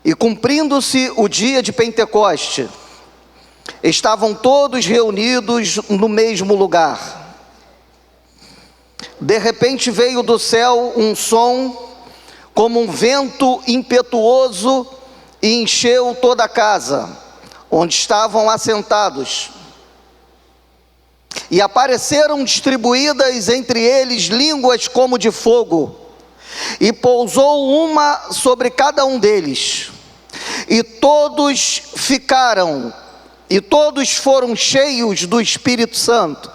E cumprindo-se o dia de Pentecoste, estavam todos reunidos no mesmo lugar. De repente veio do céu um som como um vento impetuoso e encheu toda a casa onde estavam assentados. E apareceram distribuídas entre eles línguas como de fogo, e pousou uma sobre cada um deles. E todos foram cheios do Espírito Santo,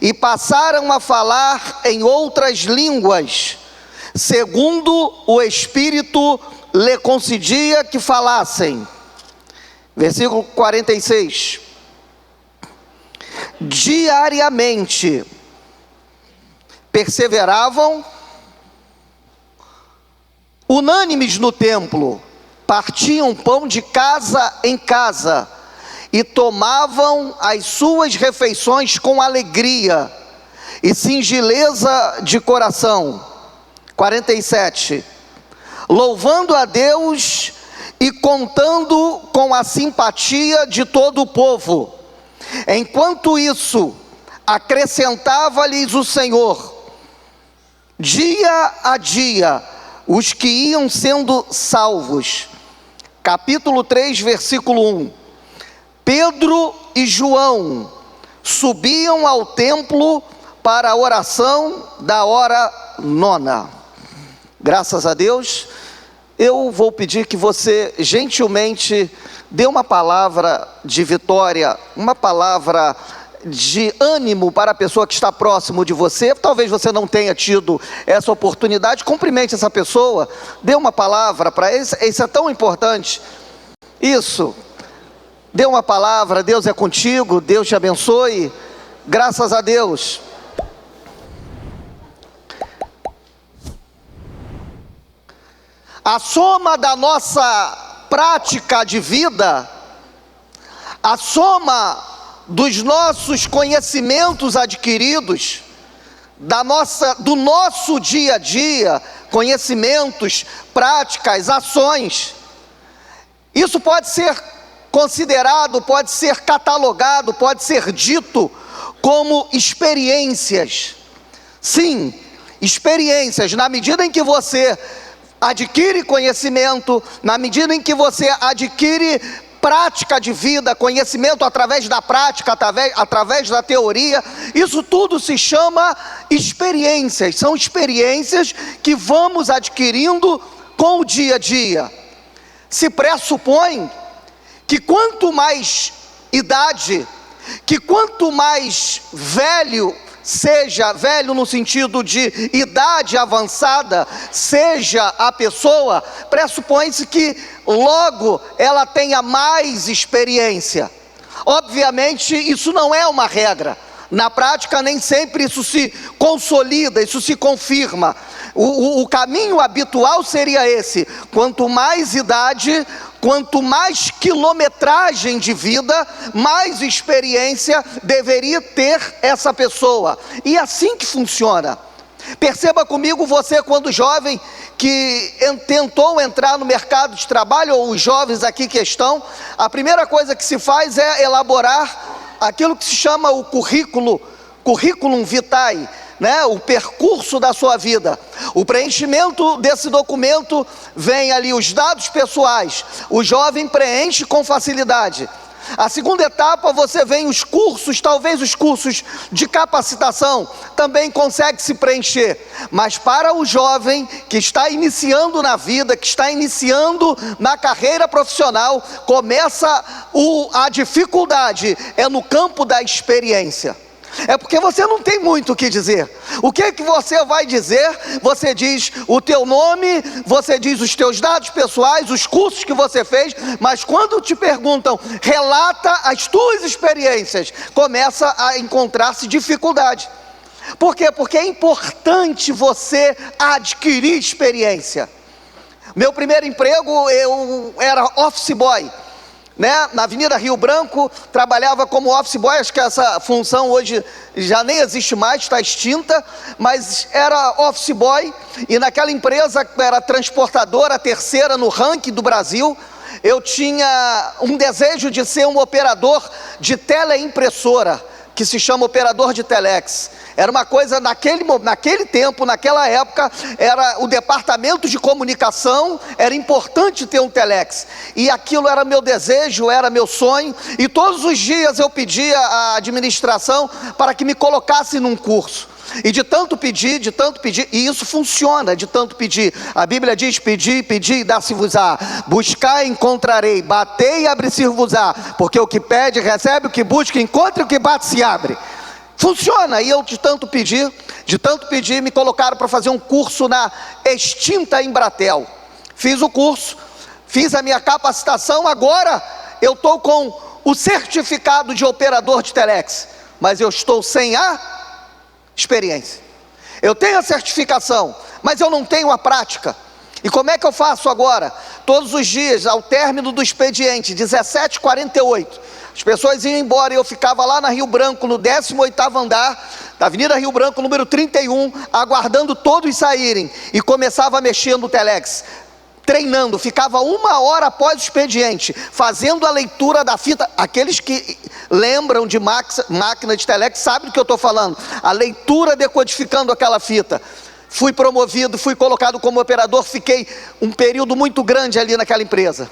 e passaram a falar em outras línguas, segundo o Espírito lhe concedia que falassem. Versículo 46. Diariamente perseveravam unânimes no templo, partiam pão de casa em casa e tomavam as suas refeições com alegria e singeleza de coração. 47. Louvando a Deus e contando com a simpatia de todo o povo. Enquanto isso, acrescentava-lhes o Senhor, dia a dia, os que iam sendo salvos. Capítulo 3, versículo 1. Pedro e João subiam ao templo para a oração da hora nona. Graças a Deus. Eu vou pedir que você gentilmente dê uma palavra de vitória, uma palavra de ânimo para a pessoa que está próximo de você. Talvez você não tenha tido essa oportunidade. Cumprimente essa pessoa, dê uma palavra para ele. Isso é tão importante. Isso, dê uma palavra. Deus é contigo, Deus te abençoe. Graças a Deus. A soma da nossa prática de vida, a soma dos nossos conhecimentos adquiridos, do nosso dia a dia, conhecimentos, práticas, ações, isso pode ser considerado, pode ser catalogado, pode ser dito como experiências. Sim, experiências. Na medida em que você adquire conhecimento, na medida em que você adquire prática de vida, conhecimento através da prática, através da teoria, isso tudo se chama experiências. São experiências que vamos adquirindo com o dia a dia. Se pressupõe que quanto mais idade, que quanto mais velho, seja velho no sentido de idade avançada, seja a pessoa, pressupõe-se que logo ela tenha mais experiência. Obviamente isso não é uma regra. Na prática nem sempre isso se consolida, isso se confirma. O caminho habitual seria esse: quanto mais idade, quanto mais quilometragem de vida, mais experiência deveria ter essa pessoa. E assim que funciona. Perceba comigo, você quando jovem que tentou entrar no mercado de trabalho, ou os jovens aqui que estão, a primeira coisa que se faz é elaborar aquilo que se chama o currículum vitae, né? O percurso da sua vida. O preenchimento desse documento vem ali os dados pessoais, o jovem preenche com facilidade. A segunda etapa, você vem os cursos, talvez os cursos de capacitação, também consegue se preencher. Mas para o jovem que está iniciando na vida, que está iniciando na carreira profissional, começa a dificuldade, é no campo da experiência. É porque você não tem muito o que dizer. O que que você vai dizer? Você diz o teu nome, você diz os teus dados pessoais, os cursos que você fez, mas quando te perguntam, relata as tuas experiências, começa a encontrar-se dificuldade. Por quê? Porque é importante você adquirir experiência. Meu primeiro emprego, eu era office boy. né, na Avenida Rio Branco, trabalhava como office boy. Acho que essa função hoje já nem existe mais, está extinta, mas era office boy, e naquela empresa era transportadora, a terceira no ranking do Brasil. Eu tinha um desejo de ser um operador de teleimpressora, que se chama operador de telex. Era uma coisa, naquele tempo, naquela época, era o departamento de comunicação, era importante ter um telex, e aquilo era meu desejo, era meu sonho, e todos os dias eu pedia à administração para que me colocasse num curso. E de tanto pedir, e isso funciona, de tanto pedir. A Bíblia diz: pedi, pedi e dá-se-vos-á, buscar e encontrarei, batei e abre-se-vos-á, porque o que pede recebe, o que busca encontra, e o que bate se abre. Funciona. E eu de tanto pedir, me colocaram para fazer um curso na extinta Embratel. Fiz o curso, fiz a minha capacitação, agora eu estou com o certificado de operador de telex, mas eu estou sem a experiência. Eu tenho a certificação, mas eu não tenho a prática. E como é que eu faço agora? Todos os dias, ao término do expediente, 17h48, as pessoas iam embora e eu ficava lá na Rio Branco, no 18º andar, da Avenida Rio Branco, número 31, aguardando todos saírem, e começava a mexer no telex, treinando. Ficava 1 hora após o expediente, fazendo a leitura da fita. Aqueles que lembram de máquina de telex sabem do que eu estou falando, a leitura, decodificando aquela fita. Fui promovido, fui colocado como operador, fiquei um período muito grande ali naquela empresa.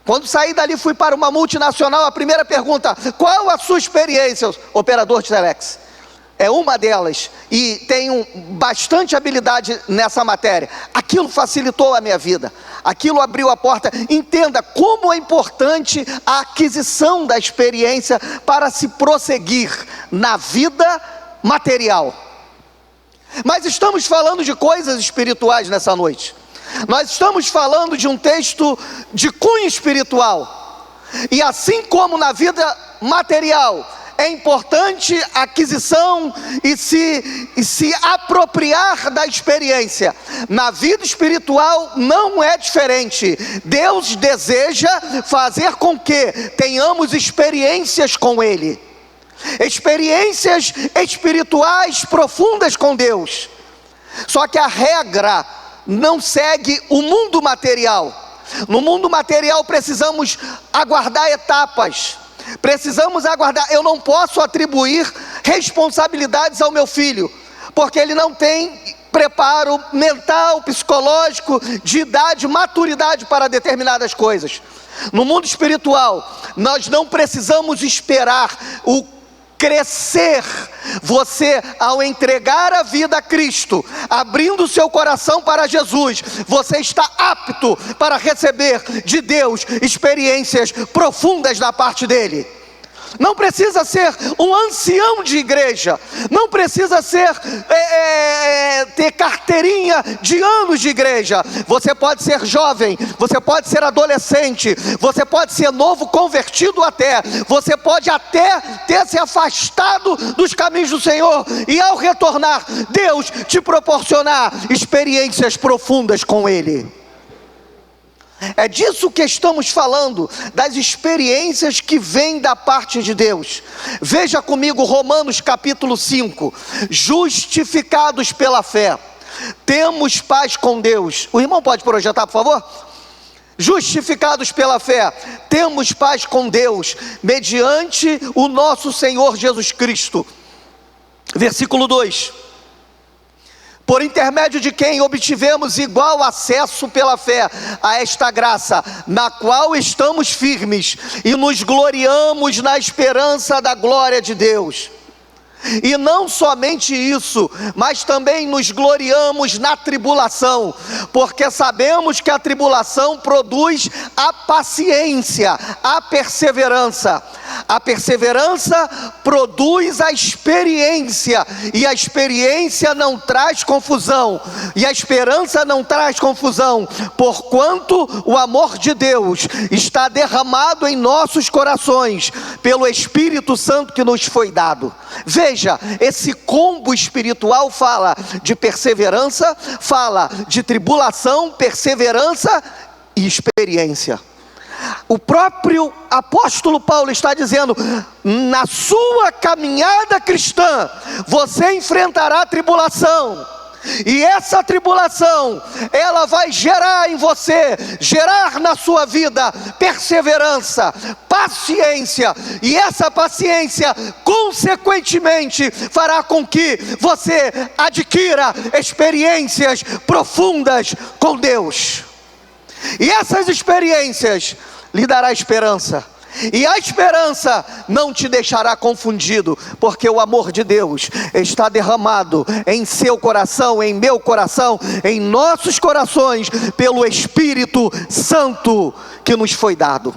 Quando saí dali, fui para uma multinacional. A primeira pergunta: qual a sua experiência? Operador de telex. É uma delas, e tenho bastante habilidade nessa matéria. Aquilo facilitou a minha vida, aquilo abriu a porta. Entenda como é importante a aquisição da experiência para se prosseguir na vida material. Mas estamos falando de coisas espirituais nessa noite. Nós estamos falando de um texto de cunho espiritual, e assim como na vida material é importante a aquisição e se apropriar da experiência, na vida espiritual não é diferente. Deus deseja fazer com que tenhamos experiências com Ele, experiências espirituais profundas com Deus. Só que a regra não segue o mundo material. No mundo material precisamos aguardar etapas, precisamos aguardar. Eu não posso atribuir responsabilidades ao meu filho, porque ele não tem preparo mental, psicológico, de idade, maturidade para determinadas coisas. No mundo espiritual, nós não precisamos esperar o crescer. Você, ao entregar a vida a Cristo, abrindo o seu coração para Jesus, você está apto para receber de Deus experiências profundas da parte dele. Não precisa ser um ancião de igreja, não precisa ser ter carteirinha de anos de igreja. Você pode ser jovem, você pode ser adolescente, você pode ser novo convertido até, você pode até ter se afastado dos caminhos do Senhor, e ao retornar, Deus te proporcionar experiências profundas com Ele. É disso que estamos falando, das experiências que vêm da parte de Deus. Veja comigo Romanos capítulo 5. Justificados pela fé, temos paz com Deus. O irmão pode projetar, por favor? Justificados pela fé, temos paz com Deus, mediante o nosso Senhor Jesus Cristo. Versículo 2. Por intermédio de quem obtivemos igual acesso pela fé a esta graça, na qual estamos firmes e nos gloriamos na esperança da glória de Deus. E não somente isso, mas também nos gloriamos na tribulação, porque sabemos que a tribulação produz a paciência, a perseverança. A perseverança produz a experiência, e a experiência não traz confusão, e a esperança não traz confusão, porquanto o amor de Deus está derramado em nossos corações, pelo Espírito Santo que nos foi dado. Veja, esse combo espiritual fala de perseverança, fala de tribulação, perseverança e experiência. O próprio apóstolo Paulo está dizendo: na sua caminhada cristã, você enfrentará tribulação. E essa tribulação, ela vai gerar em você, gerar na sua vida perseverança, paciência. E essa paciência, consequentemente, fará com que você adquira experiências profundas com Deus. E essas experiências lhe dará esperança. E a esperança não te deixará confundido, porque o amor de Deus está derramado em seu coração, em meu coração, em nossos corações, pelo Espírito Santo que nos foi dado.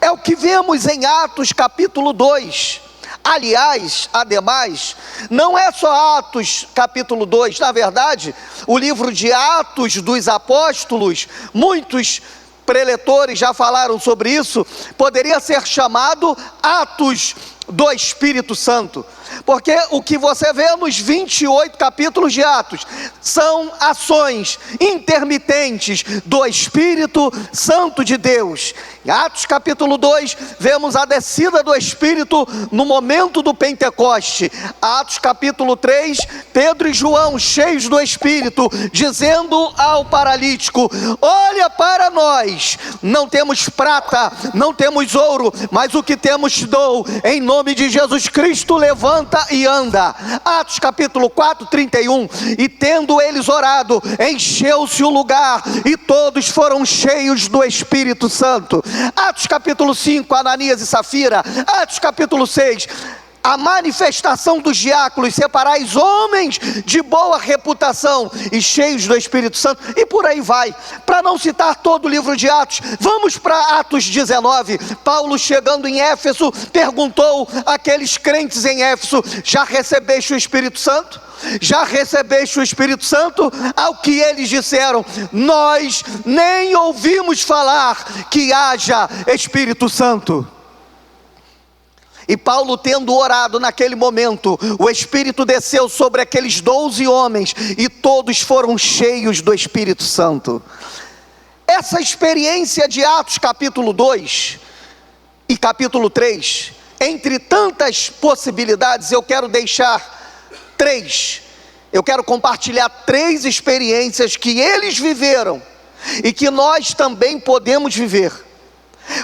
É o que vemos em Atos capítulo 2. Aliás, ademais, não é só Atos capítulo 2, na verdade, o livro de Atos dos Apóstolos, muitos preletores já falaram sobre isso, poderia ser chamado Atos do Espírito Santo, porque o que você vê nos 28 capítulos de Atos são ações intermitentes do Espírito Santo de Deus. Em Atos capítulo 2, vemos a descida do Espírito no momento do Pentecoste. Atos capítulo 3, Pedro e João, cheios do Espírito, dizendo ao paralítico: olha para nós, não temos prata, não temos ouro, mas o que temos te dou, em nome de Jesus Cristo, levanta e anda. Atos capítulo 4, 31, e tendo eles orado, encheu-se o lugar, e todos foram cheios do Espírito Santo. Atos capítulo 5, Ananias e Safira. Atos capítulo 6, a manifestação dos diáconos: separais homens de boa reputação e cheios do Espírito Santo, e por aí vai. Para não citar todo o livro de Atos, vamos para Atos 19. Paulo, chegando em Éfeso, perguntou àqueles crentes em Éfeso: já recebeste o Espírito Santo? Já recebeste o Espírito Santo? Ao que eles disseram: nós nem ouvimos falar que haja Espírito Santo. E Paulo, tendo orado naquele momento, o Espírito desceu sobre aqueles 12 homens, e todos foram cheios do Espírito Santo. Essa experiência de Atos capítulo 2 e capítulo 3, entre tantas possibilidades, eu quero deixar três. Eu quero compartilhar 3 experiências que eles viveram e que nós também podemos viver.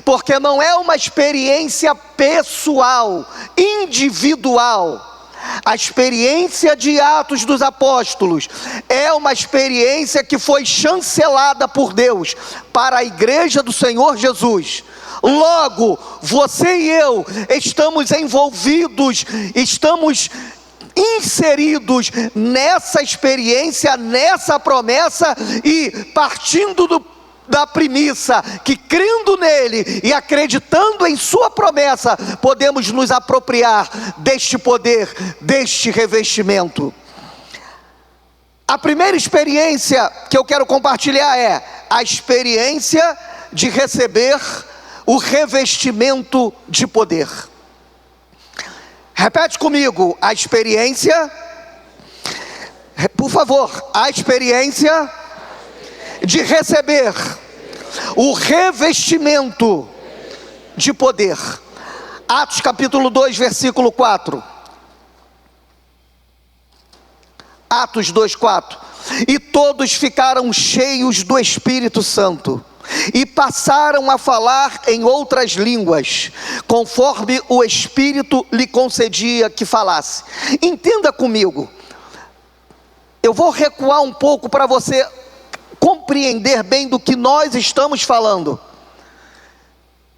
Porque não é uma experiência pessoal, individual. A experiência de Atos dos Apóstolos é uma experiência que foi chancelada por Deus para a igreja do Senhor Jesus. Logo, você e eu estamos envolvidos, estamos inseridos nessa experiência, nessa promessa, e partindo da premissa que, crendo nele e acreditando em sua promessa, podemos nos apropriar deste poder, deste revestimento. A primeira experiência que eu quero compartilhar é a experiência de receber o revestimento de poder. Repete comigo: a experiência, por favor, a experiência de receber o revestimento de poder. Atos capítulo 2, versículo 4. Atos 2, 4. E todos ficaram cheios do Espírito Santo, e passaram a falar em outras línguas, conforme o Espírito lhe concedia que falasse. Entenda comigo, eu vou recuar um pouco para você compreender bem do que nós estamos falando.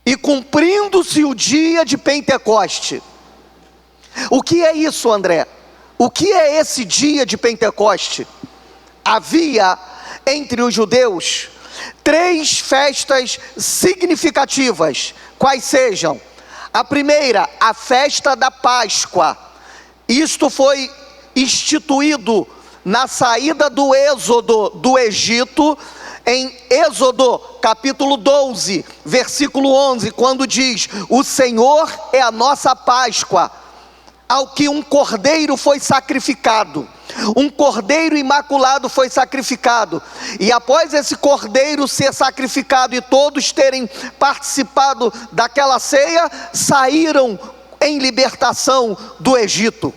E cumprindo-se o dia de Pentecoste. O que é isso, André? O que é esse dia de Pentecoste? Havia entre os judeus 3 festas significativas, quais sejam: a primeira, a festa da Páscoa. Isto foi instituído na saída do êxodo do Egito, em Êxodo capítulo 12, versículo 11, quando diz: o Senhor é a nossa Páscoa, ao que um cordeiro foi sacrificado. um cordeiro imaculado foi sacrificado, e após esse cordeiro ser sacrificado e todos terem participado daquela ceia, saíram em libertação do Egito.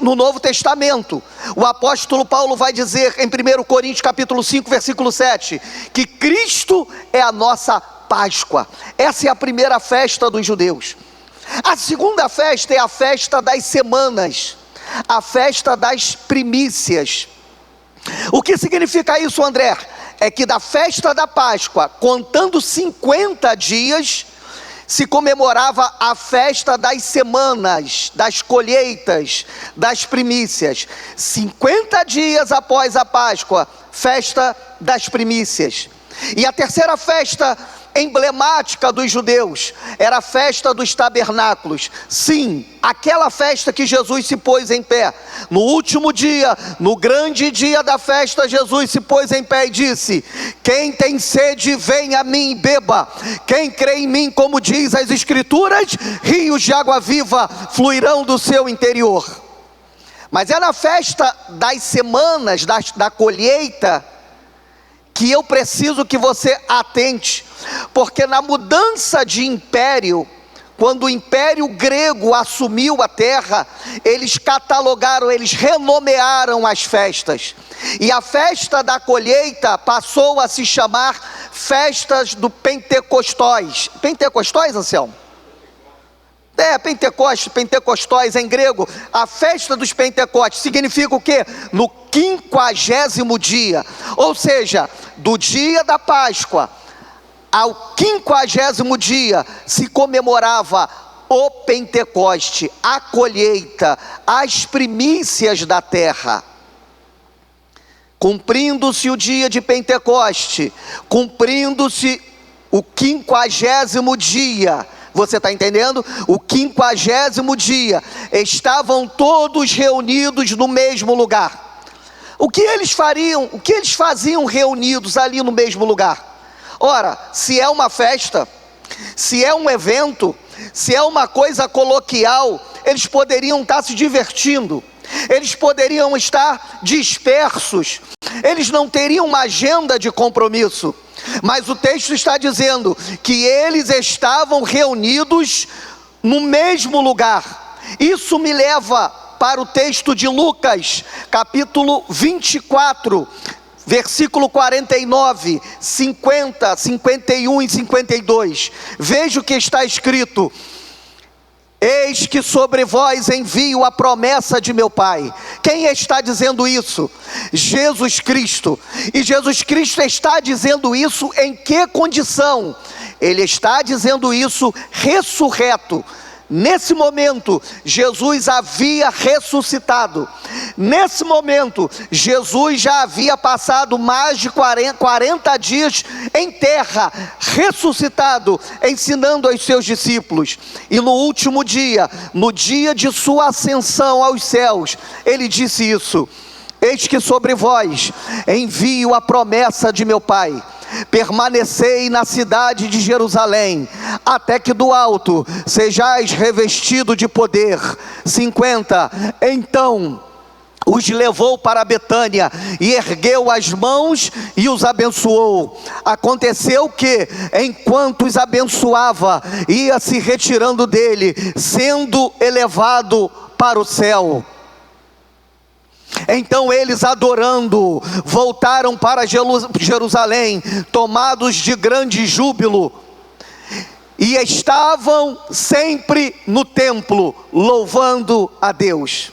No Novo Testamento, o apóstolo Paulo vai dizer em 1 Coríntios capítulo 5, versículo 7, que Cristo é a nossa Páscoa. Essa é a primeira festa dos judeus. A segunda festa é a festa das semanas, a festa das primícias. O que significa isso, André? É que da festa da Páscoa, contando 50 dias, se comemorava a festa das semanas, das colheitas, das primícias. 50 dias após a Páscoa, festa das primícias. E a terceira festa emblemática dos judeus era a festa dos tabernáculos. Sim, aquela festa que Jesus se pôs em pé. No último dia, no grande dia da festa, Jesus se pôs em pé e disse: quem tem sede, vem a mim e beba. Quem crê em mim, como diz as Escrituras, rios de água viva fluirão do seu interior. Mas é na festa das semanas, da colheita, que eu preciso que você atente, porque na mudança de império, quando o império grego assumiu a terra, eles catalogaram, eles renomearam as festas, e a festa da colheita passou a se chamar festas do Pentecostés. Pentecostés, Anselmo? Pentecostés em grego. A festa dos Pentecostes significa o quê? No 50º dia, ou seja, do dia da Páscoa ao 50º dia, se comemorava o Pentecoste, a colheita, as primícias da terra. Cumprindo-se o dia de Pentecoste, cumprindo-se o 50º dia, você está entendendo? O 50º dia, estavam todos reunidos no mesmo lugar. O que eles fariam, o que eles faziam reunidos ali no mesmo lugar? Ora, se é uma festa, se é um evento, se é uma coisa coloquial, eles poderiam estar se divertindo, eles poderiam estar dispersos, eles não teriam uma agenda de compromisso. Mas o texto está dizendo que eles estavam reunidos no mesmo lugar. Isso me leva para o texto de Lucas, capítulo 24, versículo 49, 50, 51 e 52. Veja o que está escrito: eis que sobre vós envio a promessa de meu Pai. Quem está dizendo isso? Jesus Cristo. E Jesus Cristo está dizendo isso em que condição? Ele está dizendo isso ressurreto. Nesse momento, Jesus havia ressuscitado. Nesse momento, Jesus já havia passado mais de 40 dias em terra, ressuscitado, ensinando aos seus discípulos. E no último dia, no dia de sua ascensão aos céus, ele disse isso: eis que sobre vós envio a promessa de meu Pai. Permanecei na cidade de Jerusalém, até que do alto sejais revestido de poder. 50. Então os levou para Betânia e ergueu as mãos e os abençoou. Aconteceu que, enquanto os abençoava, ia se retirando dele, sendo elevado para o céu. Então eles, adorando, voltaram para Jerusalém, tomados de grande júbilo, e estavam sempre no templo, louvando a Deus.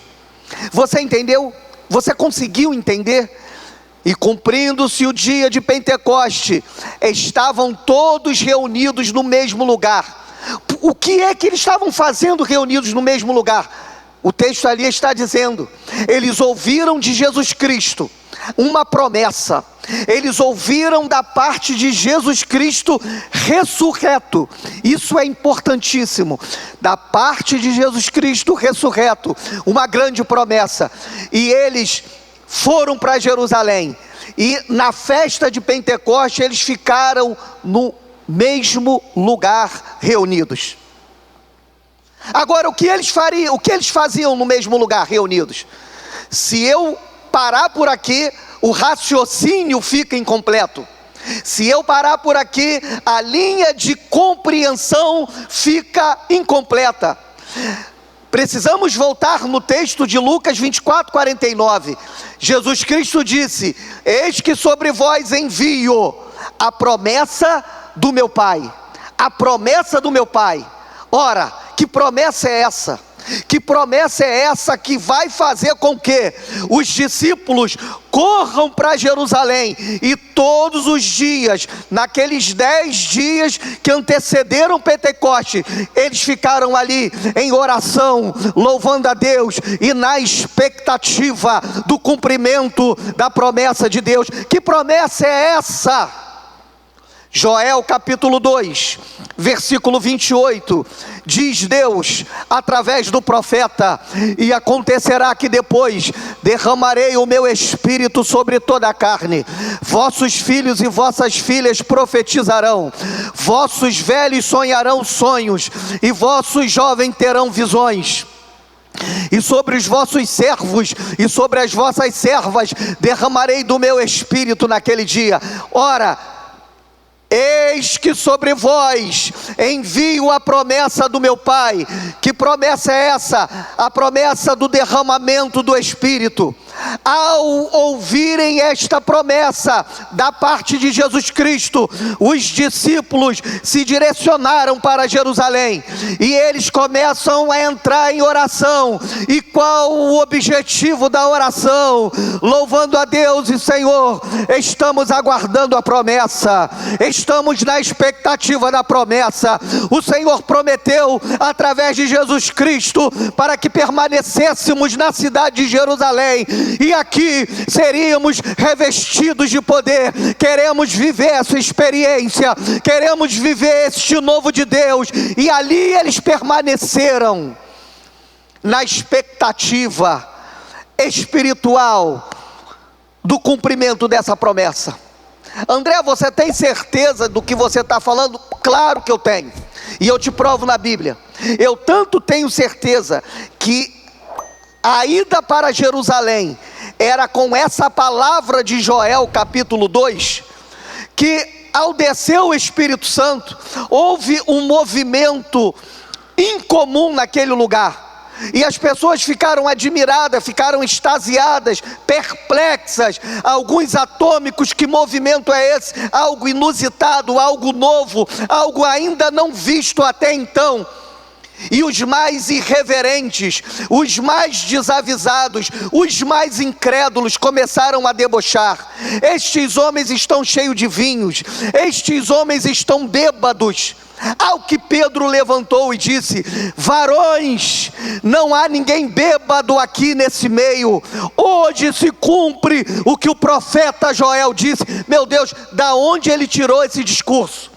Você entendeu? Você conseguiu entender? E cumprindo-se o dia de Pentecoste, estavam todos reunidos no mesmo lugar. O que é que eles estavam fazendo reunidos no mesmo lugar? O texto ali está dizendo: eles ouviram de Jesus Cristo uma promessa, eles ouviram da parte de Jesus Cristo ressurreto. Isso é importantíssimo, da parte de Jesus Cristo ressurreto, uma grande promessa. E eles foram para Jerusalém, e na festa de Pentecoste eles ficaram no mesmo lugar reunidos. Agora, o que eles faziam no mesmo lugar reunidos? Se eu parar por aqui, o raciocínio fica incompleto. Se eu parar por aqui, a linha de compreensão fica incompleta. Precisamos voltar no texto de Lucas 24, 49. Jesus Cristo disse: eis que sobre vós envio a promessa do meu Pai. A promessa do meu Pai. Ora, que promessa é essa? Que promessa é essa que vai fazer com que os discípulos corram para Jerusalém e todos os dias, naqueles 10 dias que antecederam Pentecoste, eles ficaram ali em oração, louvando a Deus e na expectativa do cumprimento da promessa de Deus. Que promessa é essa? Joel capítulo 2, versículo 28, diz Deus, através do profeta: e acontecerá que depois derramarei o meu espírito sobre toda a carne, vossos filhos e vossas filhas profetizarão, vossos velhos sonharão sonhos, e vossos jovens terão visões. E sobre os vossos servos e sobre as vossas servas derramarei do meu espírito naquele dia. Ora, eis que sobre vós envio a promessa do meu Pai. Que promessa é essa? A promessa do derramamento do Espírito. Ao ouvirem esta promessa da parte de Jesus Cristo, os discípulos se direcionaram para Jerusalém, e eles começam a entrar em oração. E qual o objetivo da oração? Louvando a Deus e Senhor, estamos aguardando a promessa, estamos na expectativa da promessa. O Senhor prometeu através de Jesus Cristo para que permanecêssemos na cidade de Jerusalém, e aqui seríamos revestidos de poder. Queremos viver essa experiência, queremos viver este novo de Deus, e ali eles permaneceram na expectativa espiritual do cumprimento dessa promessa. André, você tem certeza do que você está falando? Claro que eu tenho, e eu te provo na Bíblia. Eu tanto tenho certeza que a ida para Jerusalém era com essa palavra de Joel capítulo 2, que ao descer o Espírito Santo, houve um movimento incomum naquele lugar. E as pessoas ficaram admiradas, ficaram extasiadas, perplexas. Alguns atômicos: que movimento é esse? Algo inusitado, algo novo, algo ainda não visto até então. E os mais irreverentes, os mais desavisados, os mais incrédulos começaram a debochar. Estes homens estão cheios de vinhos, estes homens estão bêbados. Ao que Pedro levantou e disse: varões, não há ninguém bêbado aqui nesse meio. Hoje se cumpre o que o profeta Joel disse. Meu Deus, da onde ele tirou esse discurso?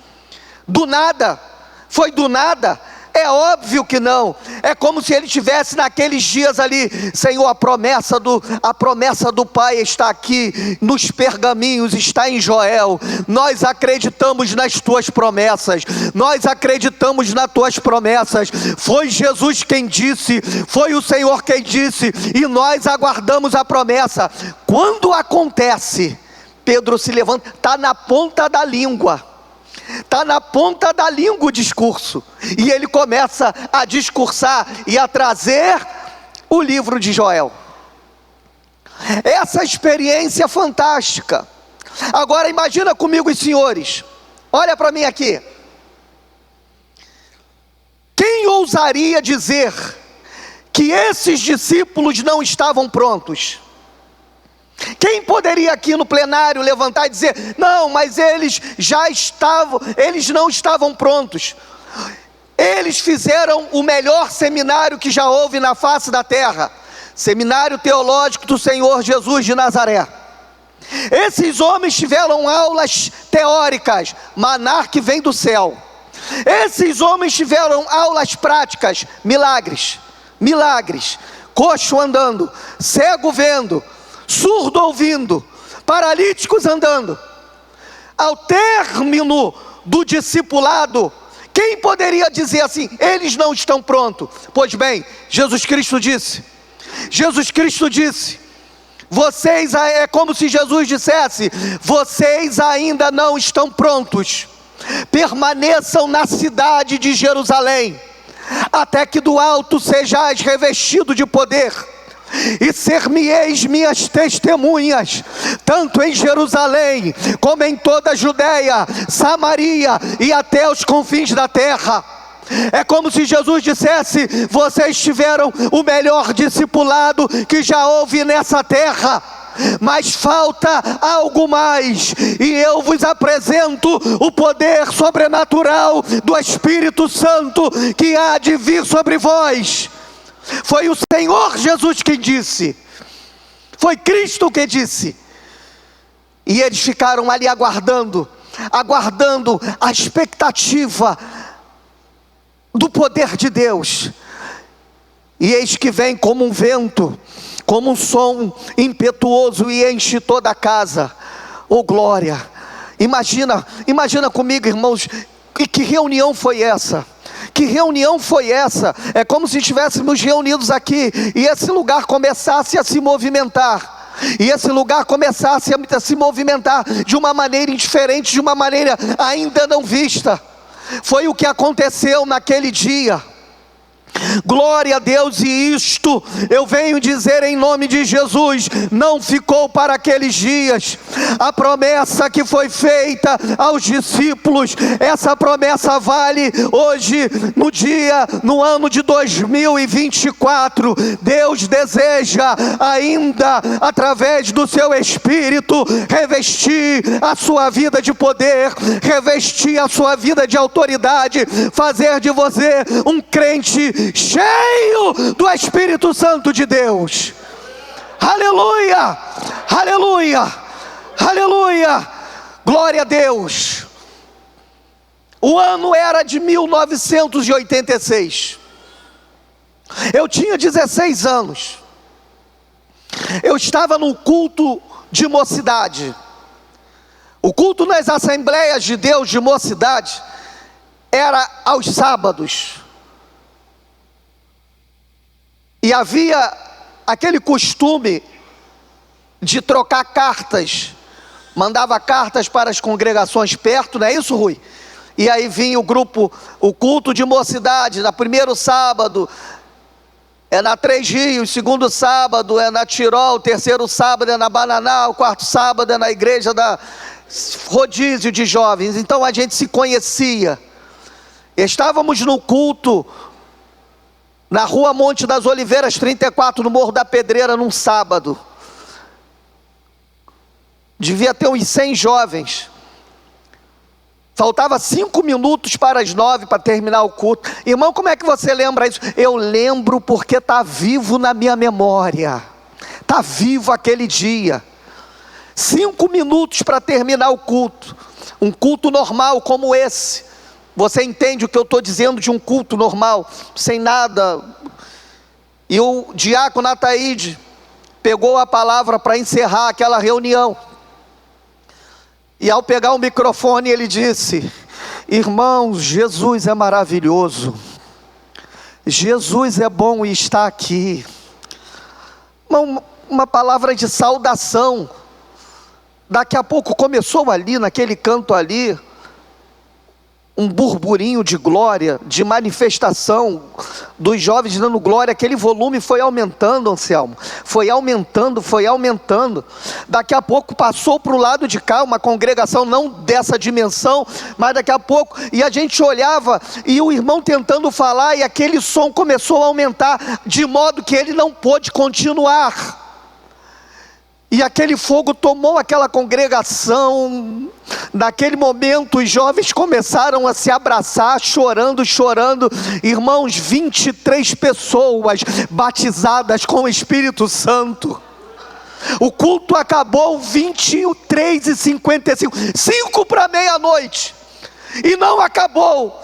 Do nada? Foi do nada? É óbvio que não. É como se ele estivesse naqueles dias ali: Senhor, a promessa do Pai está aqui nos pergaminhos, está em Joel. Nós acreditamos nas tuas promessas, nós acreditamos nas tuas promessas. Foi Jesus quem disse, foi o Senhor quem disse, e nós aguardamos a promessa. Quando acontece, Pedro se levanta, está na ponta da língua. Está na ponta da língua o discurso, e ele começa a discursar e a trazer o livro de Joel. Essa experiência fantástica. Agora imagina comigo, os senhores, olha para mim aqui. Quem ousaria dizer que esses discípulos não estavam prontos? Quem poderia aqui no plenário levantar e dizer: não, mas eles não estavam prontos. Eles fizeram o melhor seminário que já houve na face da terra, Seminário Teológico do Senhor Jesus de Nazaré. Esses homens tiveram aulas teóricas, maná que vem do céu. Esses homens tiveram aulas práticas, milagres, coxo andando, cego vendo, surdo ouvindo, paralíticos andando. Ao término do discipulado, quem poderia dizer assim: eles não estão prontos? Pois bem, Jesus Cristo disse Jesus Cristo disse: vocês, é como se Jesus dissesse: vocês ainda não estão prontos, permaneçam na cidade de Jerusalém, até que do alto sejais revestido de poder, e ser-me-eis minhas testemunhas, tanto em Jerusalém, como em toda a Judéia, Samaria e até os confins da terra. É como se Jesus dissesse: vocês tiveram o melhor discipulado que já houve nessa terra, mas falta algo mais, e eu vos apresento o poder sobrenatural do Espírito Santo que há de vir sobre vós. Foi o Senhor Jesus quem disse, foi Cristo que disse. E eles ficaram ali aguardando a expectativa do poder de Deus. E eis que vem como um vento, como um som impetuoso, e enche toda a casa. Oh glória! Imagina comigo, irmãos, que reunião foi essa? Que reunião foi essa? É como se estivéssemos reunidos aqui, e esse lugar começasse a se movimentar, e esse lugar começasse a se movimentar de uma maneira indiferente, de uma maneira ainda não vista. Foi o que aconteceu naquele dia. Glória a Deus. E isto eu venho dizer em nome de Jesus, não ficou para aqueles dias. A promessa que foi feita aos discípulos, essa promessa vale hoje, no ano de 2024. Deus deseja ainda, através do seu Espírito, revestir a sua vida de poder, revestir a sua vida de autoridade, fazer de você um crente cheio do Espírito Santo de Deus. Aleluia, aleluia, aleluia, glória a Deus. O ano era de 1986. Eu tinha 16 anos. Eu estava num culto de mocidade. O culto nas Assembleias de Deus de mocidade era aos sábados. E havia aquele costume de trocar cartas. Mandava cartas para as congregações perto, não é isso, Rui? E aí vinha o culto de mocidade. No primeiro sábado é na Três Rios, segundo sábado é na Tirol, terceiro sábado é na Bananal, quarto sábado é na igreja da Rodízio de Jovens. Então a gente se conhecia. Estávamos no culto na rua Monte das Oliveiras 34, no Morro da Pedreira, num sábado. Devia ter uns 100 jovens. Faltava 5 minutos para as 9 para terminar o culto. Irmão, como é que você lembra isso? Eu lembro porque está vivo na minha memória. Está vivo aquele dia. 5 minutos para terminar o culto. Um culto normal como esse. Você entende o que eu estou dizendo de um culto normal, sem nada. E o diácono Ataíde pegou a palavra para encerrar aquela reunião. E ao pegar o microfone ele disse: irmãos, Jesus é maravilhoso. Jesus é bom e está aqui. Uma palavra de saudação. Daqui a pouco começou ali, naquele canto ali, um burburinho de glória, de manifestação dos jovens dando glória. Aquele volume foi aumentando, Anselmo, foi aumentando. Daqui a pouco passou para o lado de cá, uma congregação não dessa dimensão, mas daqui a pouco, e a gente olhava, e o irmão tentando falar, e aquele som começou a aumentar, de modo que ele não pôde continuar. E aquele fogo tomou aquela congregação. Naquele momento os jovens começaram a se abraçar, chorando. Irmãos, 23 pessoas batizadas com o Espírito Santo. O culto acabou 23h55, 5 para meia-noite. E não acabou.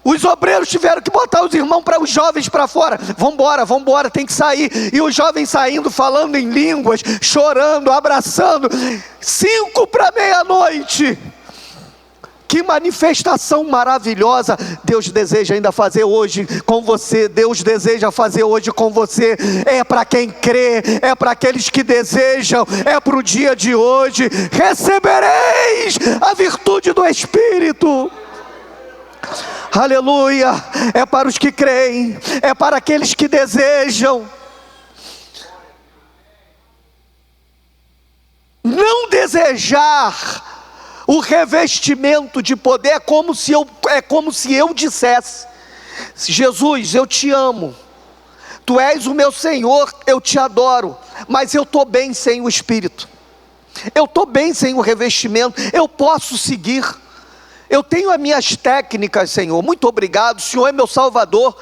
Os obreiros tiveram que botar os irmãos, os jovens para fora. Vambora, tem que sair. E os jovens saindo, falando em línguas, chorando, abraçando. 5 para meia-noite. Que manifestação maravilhosa Deus deseja ainda fazer hoje com você. Deus deseja fazer hoje com você. É para quem crê, é para aqueles que desejam, é para o dia de hoje. Recebereis a virtude do Espírito. Aleluia. É para os que creem, é para aqueles que desejam. Não desejar o revestimento de poder é como se eu dissesse: Jesus, eu te amo, tu és o meu Senhor, eu te adoro, mas eu estou bem sem o Espírito, eu estou bem sem o revestimento, eu posso seguir, eu tenho as minhas técnicas, Senhor, muito obrigado, o Senhor é meu Salvador.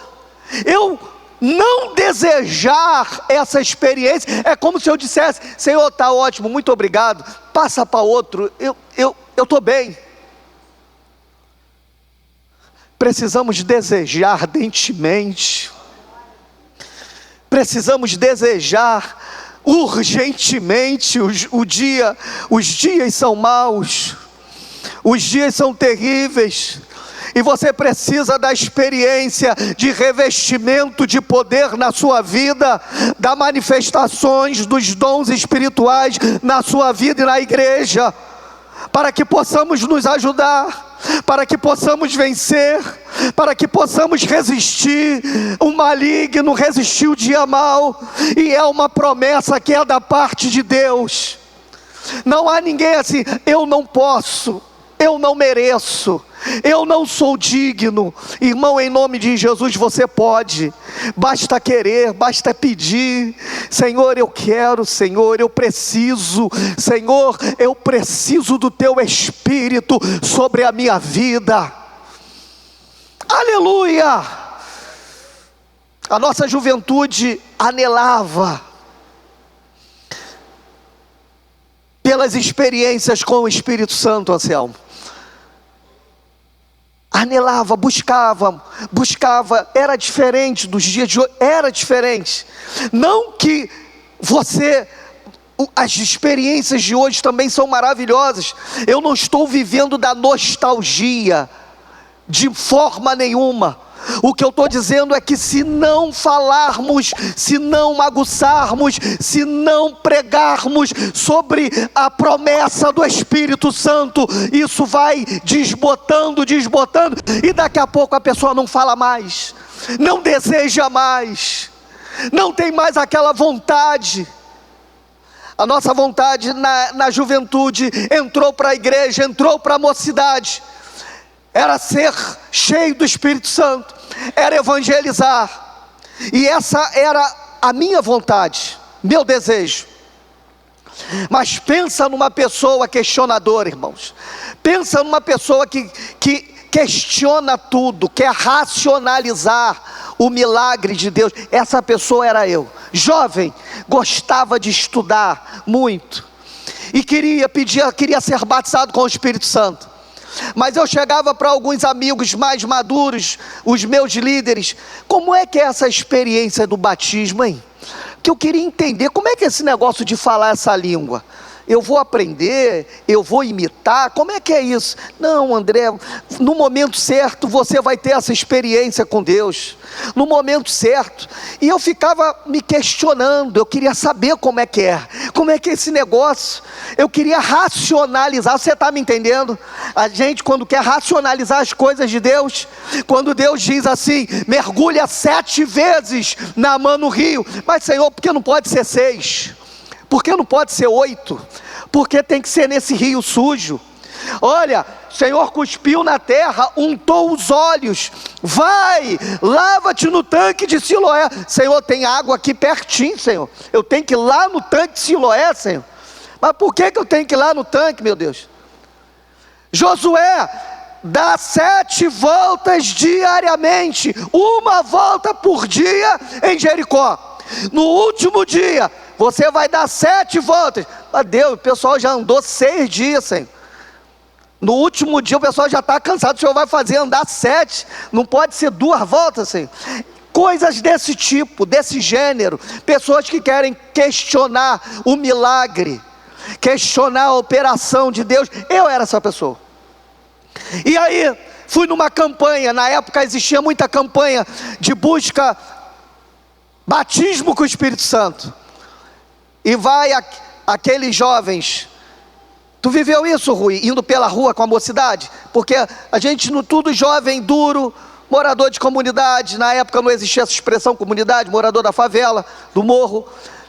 Eu não desejar essa experiência é como se eu dissesse: Senhor, está ótimo, muito obrigado, passa para outro, eu estou bem. Precisamos desejar ardentemente, precisamos desejar urgentemente. Os dias são maus, os dias são terríveis, e você precisa da experiência de revestimento de poder na sua vida, das manifestações dos dons espirituais na sua vida e na igreja, para que possamos nos ajudar, para que possamos vencer, para que possamos resistir o maligno, resistir o dia mau. E é uma promessa que é da parte de Deus. Não há ninguém assim: eu não posso, eu não mereço, eu não sou digno. Irmão, em nome de Jesus você pode, basta querer, basta pedir. Senhor, eu quero, Senhor, eu preciso, Senhor, eu preciso do teu Espírito sobre a minha vida. Aleluia. A nossa juventude anelava pelas experiências com o Espírito Santo, Anselmo. Anelava, buscava, era diferente dos dias de hoje, era diferente. Não que as experiências de hoje também são maravilhosas. Eu não estou vivendo da nostalgia, de forma nenhuma. O que eu estou dizendo é que se não falarmos, se não aguçarmos, se não pregarmos sobre a promessa do Espírito Santo, isso vai desbotando, e daqui a pouco a pessoa não fala mais, não deseja mais, não tem mais aquela vontade. A nossa vontade na juventude entrou para a igreja, entrou para a mocidade, era ser cheio do Espírito Santo, era evangelizar, e essa era a minha vontade, meu desejo. Mas pensa numa pessoa questionadora, irmãos, pensa numa pessoa que questiona tudo, quer racionalizar o milagre de Deus. Essa pessoa era eu, jovem, gostava de estudar muito, e queria ser batizado com o Espírito Santo. Mas eu chegava para alguns amigos mais maduros, os meus líderes: como é que é essa experiência do batismo, hein? Que eu queria entender, como é que é esse negócio de falar essa língua? Eu vou aprender, eu vou imitar, como é que é isso? Não, André, no momento certo você vai ter essa experiência com Deus, no momento certo. E eu ficava me questionando, eu queria saber como é que é esse negócio, eu queria racionalizar. Você está me entendendo? A gente, quando quer racionalizar as coisas de Deus, quando Deus diz assim: mergulha 7 vezes na mão no rio, mas Senhor, por que não pode ser 6? Por que não pode ser 8? Porque tem que ser nesse rio sujo? Olha, o Senhor cuspiu na terra, untou os olhos, vai, lava-te no tanque de Siloé. Senhor, tem água aqui pertinho, Senhor, eu tenho que ir lá no tanque de Siloé, Senhor. Mas por que eu tenho que ir lá no tanque, meu Deus? Josué, dá 7 voltas diariamente, 1 volta por dia em Jericó. No último dia você vai dar 7 voltas. Mas Deus, o pessoal já andou 6 dias, Senhor. No último dia o pessoal já está cansado. O Senhor vai fazer andar 7, não pode ser 2 voltas, Senhor. Coisas desse tipo, desse gênero. Pessoas que querem questionar o milagre, questionar a operação de Deus. Eu era essa pessoa. E aí, fui numa campanha, na época existia muita campanha de busca, batismo com o Espírito Santo. E vai aqueles jovens, tu viveu isso, Rui, indo pela rua com a mocidade? Porque a gente, no tudo jovem, duro, morador de comunidade, na época não existia essa expressão comunidade, morador da favela, do morro,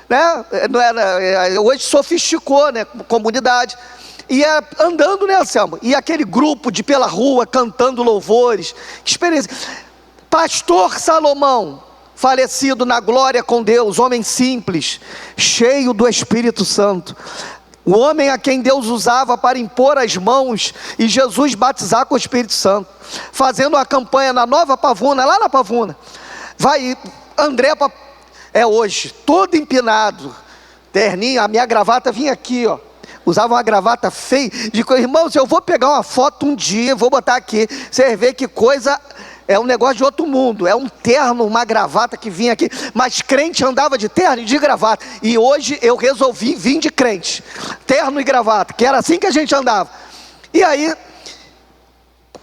né? Não era, hoje sofisticou, né? Comunidade. E andando, né, Anselmo? E aquele grupo de pela rua, cantando louvores, que experiência. Pastor Salomão, falecido na glória com Deus, homem simples, cheio do Espírito Santo, o homem a quem Deus usava para impor as mãos e Jesus batizar com o Espírito Santo, fazendo uma campanha na Nova Pavuna, lá na Pavuna. Vai, André, hoje, todo empinado, terninho, a minha gravata vinha aqui, ó. Usava uma gravata feia, irmãos, eu vou pegar uma foto um dia, vou botar aqui, você vê que coisa, é um negócio de outro mundo, é um terno, uma gravata que vinha aqui, mas crente andava de terno e de gravata, e hoje eu resolvi vir de crente, terno e gravata, que era assim que a gente andava. E aí,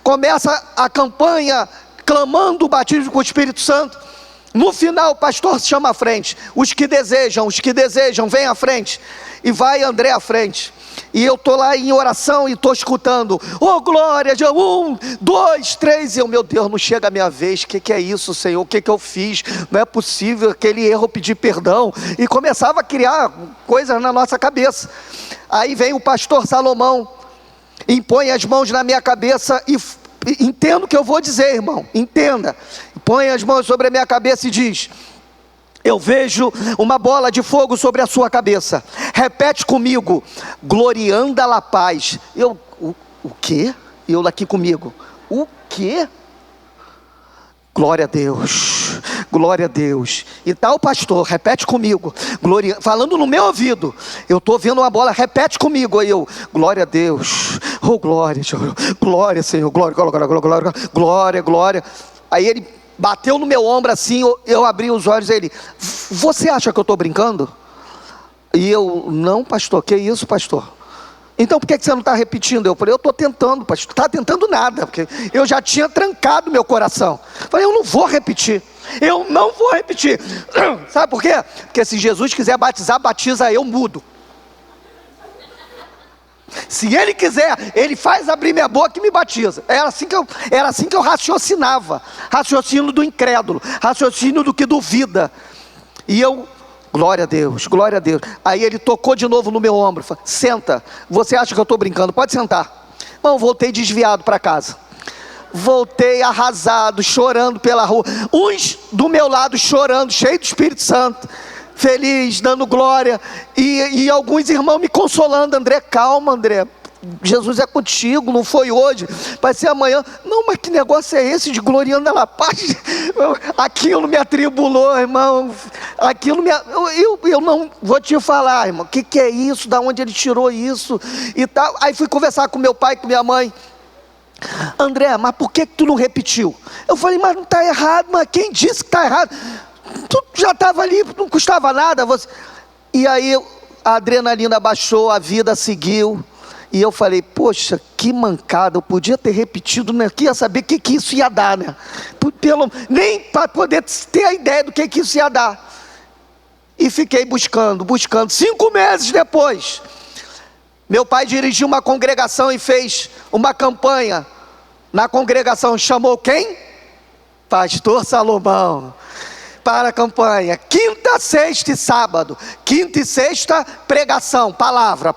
começa a campanha, clamando o batismo com o Espírito Santo. No final o pastor se chama à frente, os que desejam, vem à frente, e vai André à frente, e eu estou lá em oração e estou escutando, oh glória, 1, 2, 3, e eu, meu Deus, não chega a minha vez, o que é isso, Senhor, o que eu fiz, não é possível, aquele erro, pedir perdão, e começava a criar coisas na nossa cabeça. Aí vem o pastor Salomão, impõe as mãos na minha cabeça e entenda o que eu vou dizer, irmão, entenda, põe as mãos sobre a minha cabeça e diz: eu vejo uma bola de fogo sobre a sua cabeça, repete comigo, glorianda la paz. O quê? Eu aqui comigo, o quê? Glória a Deus, glória a Deus. E tal pastor, repete comigo, falando no meu ouvido, eu estou vendo uma bola, repete comigo. Aí eu, glória a Deus, oh glória, glória Senhor, glória, glória, glória, glória, glória, glória. Aí ele bateu no meu ombro assim, eu abri os olhos, ele, você acha que eu estou brincando? E eu, não pastor, que isso pastor? Então por que você não está repetindo? Eu falei, eu estou tentando, pastor. Está tentando nada, porque eu já tinha trancado meu coração. Falei, eu não vou repetir, sabe por quê? Porque se Jesus quiser batizar, batiza eu mudo. Se ele quiser, ele faz abrir minha boca e me batiza. Era assim que eu raciocinava, raciocínio do incrédulo, raciocínio do que duvida. E eu, glória a Deus, glória a Deus. Aí ele tocou de novo no meu ombro, falou, senta, você acha que eu estou brincando? Pode sentar. Bom, voltei desviado para casa, voltei arrasado, chorando pela rua, uns do meu lado chorando, cheio do Espírito Santo, feliz, dando glória, e alguns irmãos me consolando, André, calma André, Jesus é contigo, não foi hoje, vai ser amanhã. Não, mas que negócio é esse de gloriando a paz? Aquilo me atribulou, irmão, eu não vou te falar, irmão, o que é isso, da onde ele tirou isso, e tal. Aí fui conversar com meu pai, com minha mãe, André, mas por que tu não repetiu? Eu falei, mas não está errado, mas quem disse que está errado? Tu já estava ali, não custava nada. E aí a adrenalina baixou, a vida seguiu. E eu falei, poxa, que mancada, eu podia ter repetido, né? Que ia saber o que isso ia dar, né? Nem para poder ter a ideia do que isso ia dar. E fiquei buscando. 5 meses depois, meu pai dirigiu uma congregação e fez uma campanha. Na congregação chamou quem? Pastor Salomão. Para a campanha, quinta, sexta e sábado, quinta e sexta, pregação, palavra,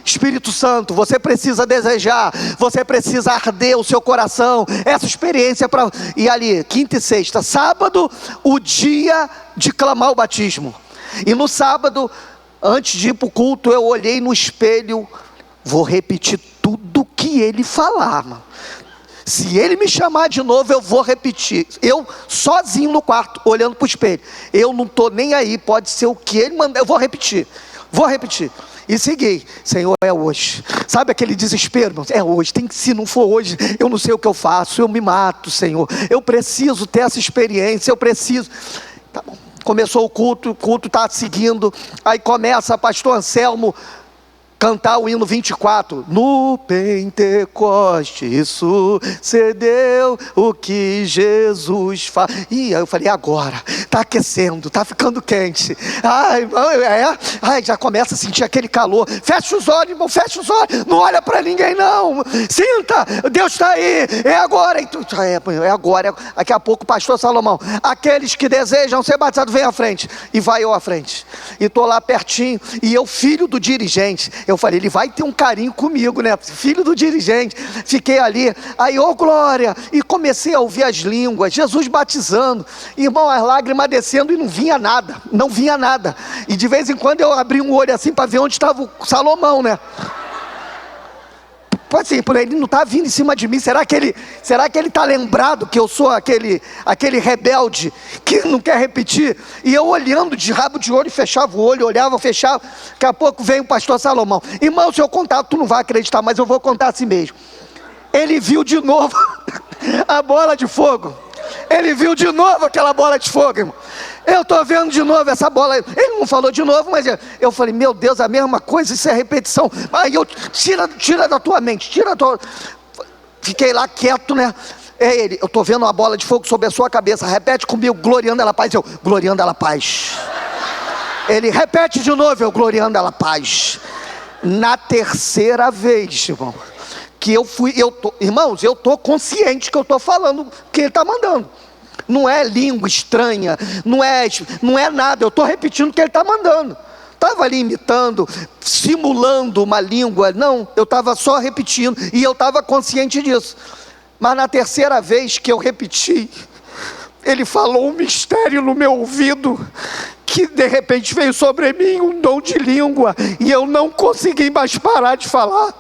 Espírito Santo, você precisa desejar, você precisa arder o seu coração, essa experiência, e ali, quinta e sexta, sábado, o dia de clamar o batismo, e no sábado, antes de ir para o culto, eu olhei no espelho, vou repetir tudo que ele falar, mano. Se ele me chamar de novo, eu vou repetir. Eu sozinho no quarto, olhando para o espelho. Eu não estou nem aí, pode ser o que ele mandar, eu vou repetir. E segui, Senhor, é hoje. Sabe aquele desespero, irmão? É hoje, se não for hoje, eu não sei o que eu faço, eu me mato, Senhor. Eu preciso ter essa experiência, eu preciso. Tá bom. Começou o culto está seguindo. Aí começa, pastor Anselmo, cantar o hino 24, no Pentecoste sucedeu o que Jesus faz. E aí eu falei, agora, está aquecendo, está ficando quente. Ai, já começa a sentir aquele calor. Fecha os olhos, irmão, fecha os olhos. Não olha para ninguém não. Sinta, Deus está aí. É agora. É agora. Daqui a pouco, pastor Salomão, aqueles que desejam ser batizados, vem à frente. E vai eu à frente. E estou lá pertinho. E eu, filho do dirigente, eu falei, ele vai ter um carinho comigo, né? Filho do dirigente. Fiquei ali, aí, ô glória, e comecei a ouvir as línguas, Jesus batizando, irmão, as lágrimas descendo e não vinha nada, não vinha nada. E de vez em quando eu abri um olho assim para ver onde estava o Salomão, né? Assim, ele não está vindo em cima de mim. Será que ele está lembrado que eu sou aquele rebelde que não quer repetir? E eu olhando de rabo de olho, fechava o olho, olhava, fechava. Daqui a pouco vem o pastor Salomão. Irmão, se eu contar, tu não vai acreditar, mas eu vou contar assim mesmo. Ele viu de novo a bola de fogo. Ele viu de novo aquela bola de fogo, irmão. Eu estou vendo de novo essa bola. Ele não falou de novo, mas eu falei, meu Deus, a mesma coisa, isso é repetição. Aí eu, tira da tua mente, tira da tua... Fiquei lá quieto, né? Eu estou vendo uma bola de fogo sobre a sua cabeça. Repete comigo, gloriando ela paz. Eu, gloriando ela paz. Ele repete de novo, eu, gloriando ela paz. Na terceira vez, irmão, que irmãos, eu estou consciente que eu estou falando o que ele está mandando. Não é língua estranha, não é nada, eu estou repetindo o que ele está mandando. Estava ali imitando, simulando uma língua, não, eu estava só repetindo, e eu estava consciente disso. Mas na terceira vez que eu repeti, ele falou um mistério no meu ouvido, que de repente veio sobre mim um dom de língua, e eu não consegui mais parar de falar.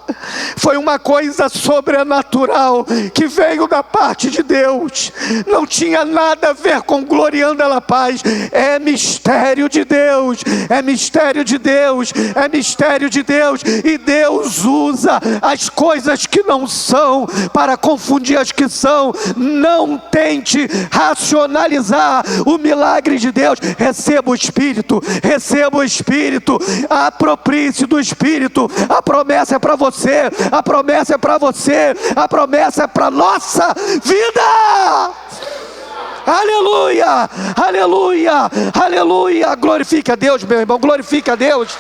Foi uma coisa sobrenatural, que veio da parte de Deus, não tinha nada a ver com gloriando ela paz. É mistério de Deus, é mistério de Deus, é mistério de Deus, e Deus usa as coisas que não são, para confundir as que são. Não tente racionalizar o milagre de Deus. Receba o Espírito, receba o Espírito, aproprie-se do Espírito. A promessa é para você, a promessa é para você, a promessa é para nossa vida. Aleluia, aleluia, aleluia. Glorifique a Deus, meu irmão, glorifique a Deus.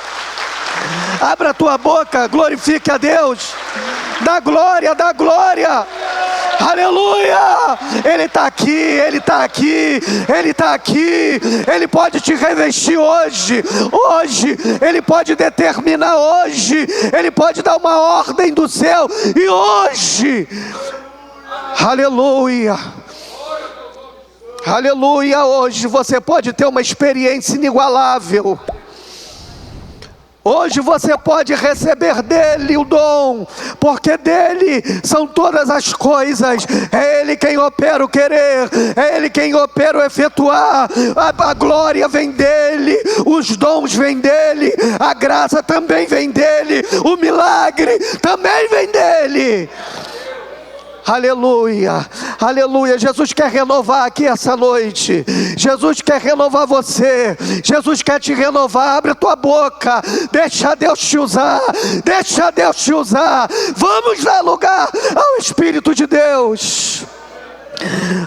Abra a tua boca, glorifique a Deus. Dá glória, dá glória. Aleluia, Ele está aqui, Ele está aqui, Ele está aqui. Ele pode te revestir hoje, Ele pode determinar hoje, Ele pode dar uma ordem do céu, e hoje, aleluia, aleluia, hoje você pode ter uma experiência inigualável. Hoje você pode receber dele o dom, porque dele são todas as coisas. É ele quem opera o querer, é ele quem opera o efetuar. A glória vem dele, os dons vêm dele, a graça também vem dele, o milagre também vem dele. Aleluia, aleluia. Jesus quer renovar aqui essa noite. Jesus quer renovar você. Jesus quer te renovar. Abre a tua boca, deixa Deus te usar, deixa Deus te usar. Vamos dar lugar ao Espírito de Deus.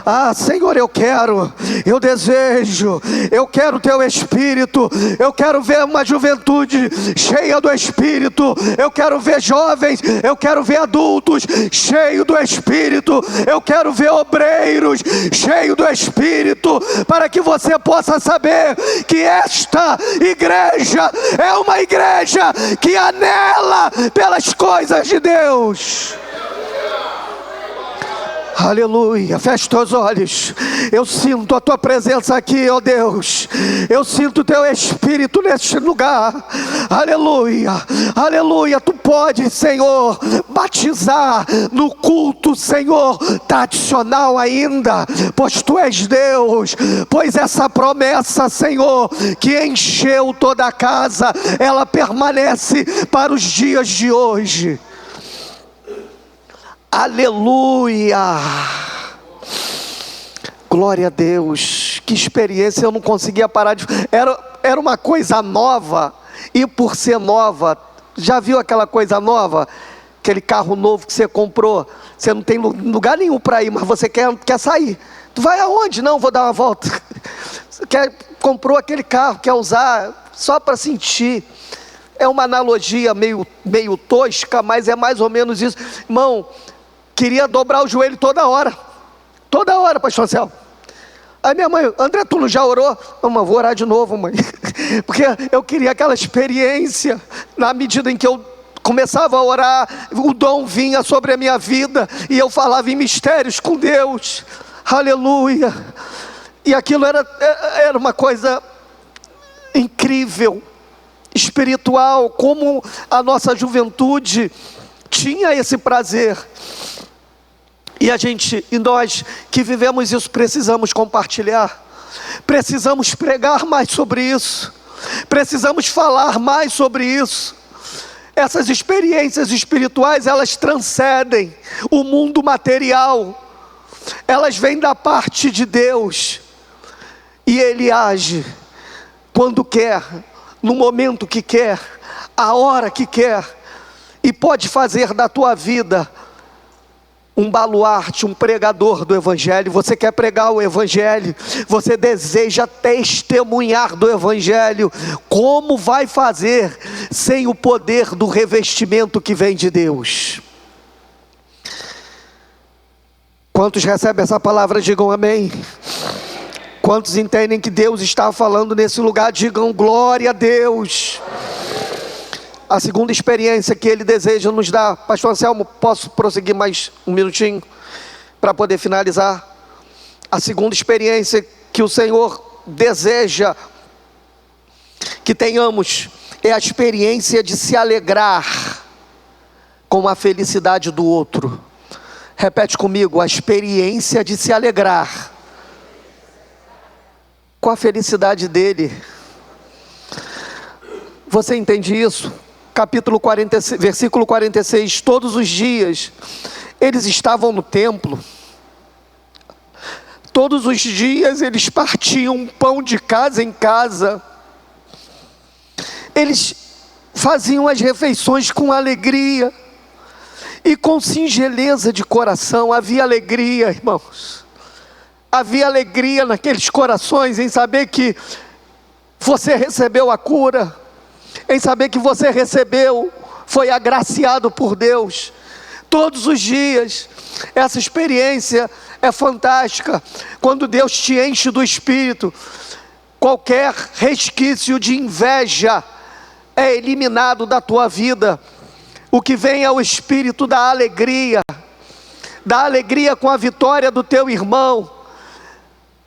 Ah, Senhor, eu desejo, eu quero o teu Espírito, eu quero ver uma juventude cheia do Espírito, eu quero ver jovens, eu quero ver adultos cheios do Espírito, eu quero ver obreiros cheios do Espírito, para que você possa saber que esta igreja é uma igreja que anela pelas coisas de Deus. Aleluia, feche teus olhos. Eu sinto a tua presença aqui, ó Deus. Eu sinto o teu Espírito neste lugar. Aleluia, aleluia. Tu podes, Senhor, batizar no culto, Senhor, tradicional ainda, pois tu és Deus. Pois essa promessa, Senhor, que encheu toda a casa, ela permanece para os dias de hoje. Aleluia, glória a Deus. Que experiência, eu não conseguia parar de... Era uma coisa nova, e por ser nova, Já viu aquela coisa nova? Aquele carro novo que você comprou, você não tem lugar nenhum para ir, mas você quer sair. Tu vai aonde? Não, vou dar uma volta. Você comprou aquele carro, quer usar só para sentir. É uma analogia meio tosca, mas é mais ou menos isso. Irmão, queria dobrar o joelho toda hora, pastor Anselmo. Aí minha mãe, André, tu não já orou? Não, vou orar de novo, mãe. Porque eu queria aquela experiência. Na medida em que eu começava a orar, o dom vinha sobre a minha vida, e eu falava em mistérios com Deus, aleluia, e aquilo era uma coisa incrível, espiritual, como a nossa juventude tinha esse prazer. E nós que vivemos isso, precisamos compartilhar, precisamos pregar mais sobre isso, precisamos falar mais sobre isso. Essas experiências espirituais, elas transcendem o mundo material, elas vêm da parte de Deus, e Ele age quando quer, no momento que quer, a hora que quer, e pode fazer da tua vida um baluarte, um pregador do Evangelho. Você quer pregar o Evangelho, você deseja testemunhar do Evangelho. Como vai fazer sem o poder do revestimento que vem de Deus? Quantos recebem essa palavra, digam amém. Quantos entendem que Deus está falando nesse lugar, digam glória a Deus. A segunda experiência que Ele deseja nos dar, pastor Anselmo, posso prosseguir mais um minutinho, para poder finalizar? A segunda experiência que o Senhor deseja que tenhamos, é a experiência de se alegrar com a felicidade do outro. Repete comigo, a experiência de se alegrar com a felicidade dele. Você entende isso? Capítulo 46, versículo 46, todos os dias eles estavam no templo, todos os dias eles partiam pão de casa em casa, eles faziam as refeições com alegria e com singeleza de coração. Havia alegria, irmãos, havia alegria naqueles corações em saber que você recebeu a cura, em saber que você recebeu, foi agraciado por Deus. Todos os dias, essa experiência é fantástica. Quando Deus te enche do Espírito, qualquer resquício de inveja é eliminado da tua vida. O que vem é o Espírito da alegria com a vitória do teu irmão.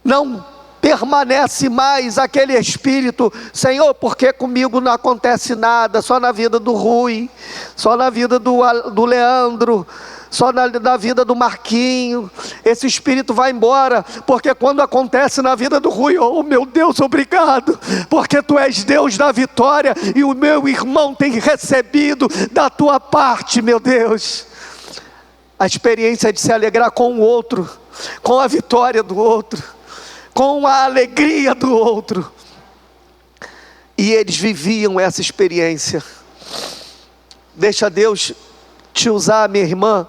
Não permanece mais aquele espírito, Senhor, porque comigo não acontece nada, só na vida do Rui, só na vida do Leandro, só na vida do Marquinho. Esse espírito vai embora, porque quando acontece na vida do Rui, oh meu Deus, obrigado, porque tu és Deus da vitória, e o meu irmão tem recebido da tua parte, meu Deus. A experiência de se alegrar com o outro, com a vitória do outro, com a alegria do outro. E eles viviam essa experiência. Deixa Deus te usar, minha irmã,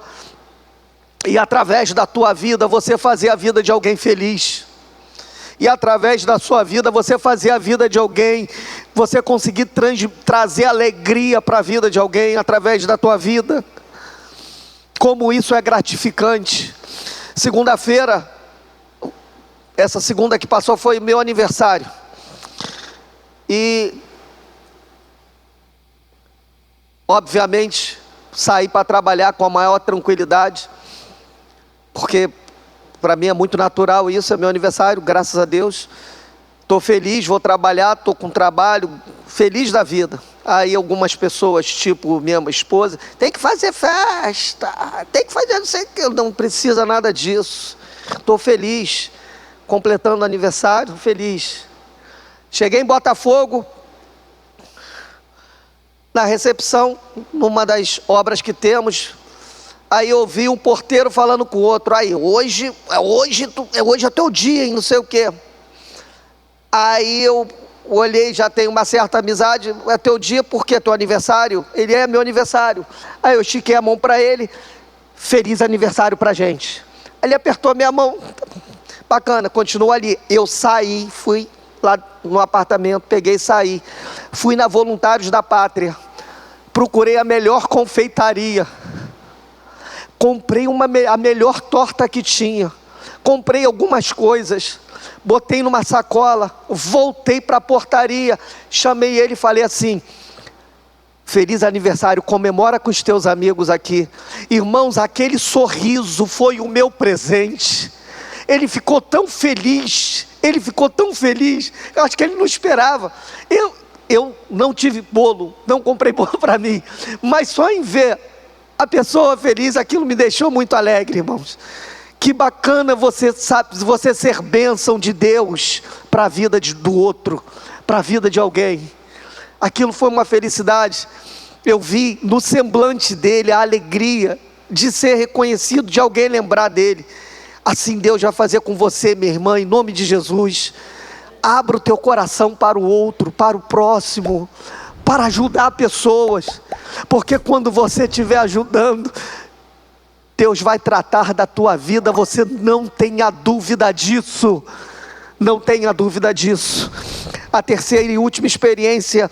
e através da tua vida você fazer a vida de alguém feliz, e através da sua vida você fazer a vida de alguém, você conseguir trazer alegria para a vida de alguém através da tua vida. Como isso é gratificante. Segunda-feira, essa segunda que passou, foi meu aniversário, e obviamente saí para trabalhar com a maior tranquilidade, porque para mim é muito natural isso, é meu aniversário, graças a Deus, estou feliz, vou trabalhar, estou com trabalho, feliz da vida. Aí algumas pessoas, tipo minha esposa, tem que fazer festa, tem que fazer não sei o que, não precisa nada disso, estou feliz, completando aniversário, feliz. Cheguei em Botafogo, na recepção, numa das obras que temos, aí eu ouvi um porteiro falando com o outro, aí, hoje é teu dia, hein, não sei o quê. Aí eu olhei, já tenho uma certa amizade. É teu dia porque é teu aniversário? Ele é meu aniversário. Aí eu estiquei a mão para ele, feliz aniversário pra gente. Ele apertou minha mão, bacana, continua ali. Eu saí, fui lá no apartamento, peguei e saí. Fui na Voluntários da Pátria, procurei a melhor confeitaria, comprei a melhor torta que tinha, comprei algumas coisas, botei numa sacola, voltei para a portaria, chamei ele e falei assim: feliz aniversário, comemora com os teus amigos aqui. Irmãos, aquele sorriso foi o meu presente. Ele ficou tão feliz, eu acho que ele não esperava. Eu não tive bolo, não comprei bolo para mim, mas só em ver a pessoa feliz, aquilo me deixou muito alegre, irmãos. Que bacana você ser bênção de Deus para a vida do outro, para a vida de alguém. Aquilo foi uma felicidade. Eu vi no semblante dele a alegria de ser reconhecido, de alguém lembrar dele. Assim Deus vai fazer com você, minha irmã, em nome de Jesus. Abra o teu coração para o outro, para o próximo, para ajudar pessoas, porque quando você estiver ajudando, Deus vai tratar da tua vida, você não tenha dúvida disso, não tenha dúvida disso. A terceira e última experiência,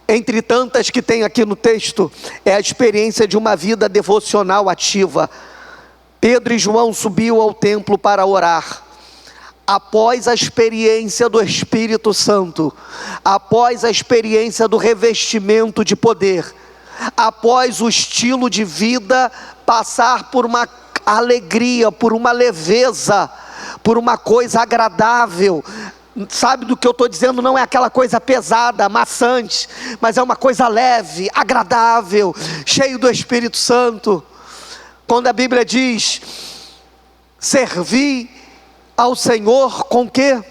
entre tantas que tem aqui no texto, é a experiência de uma vida devocional ativa. Pedro e João subiu ao templo para orar. Após a experiência do Espírito Santo, após a experiência do revestimento de poder, após o estilo de vida passar por uma alegria, por uma leveza, por uma coisa agradável. Sabe do que eu estou dizendo? Não é aquela coisa pesada, maçante, mas é uma coisa leve, agradável, cheio do Espírito Santo. Quando a Bíblia diz: servir ao Senhor com quê?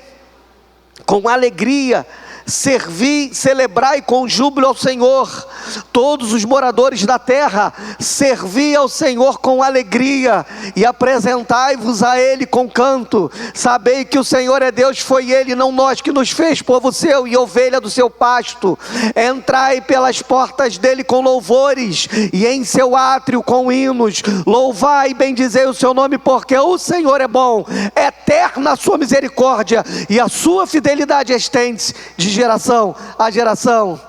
Com alegria. Servir, celebrai com júbilo ao Senhor, todos os moradores da terra, servi ao Senhor com alegria, e apresentai-vos a Ele com canto, sabei que o Senhor é Deus, foi Ele, não nós, que nos fez povo seu e ovelha do seu pasto. Entrai pelas portas dele com louvores, e em seu átrio com hinos, louvai e bendizei o seu nome, porque o Senhor é bom, eterna a sua misericórdia, e a sua fidelidade estende-se de geração a geração.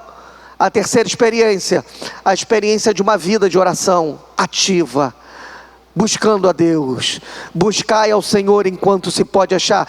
A terceira experiência, a experiência de uma vida de oração ativa, buscando a Deus. Buscai ao Senhor enquanto se pode achar.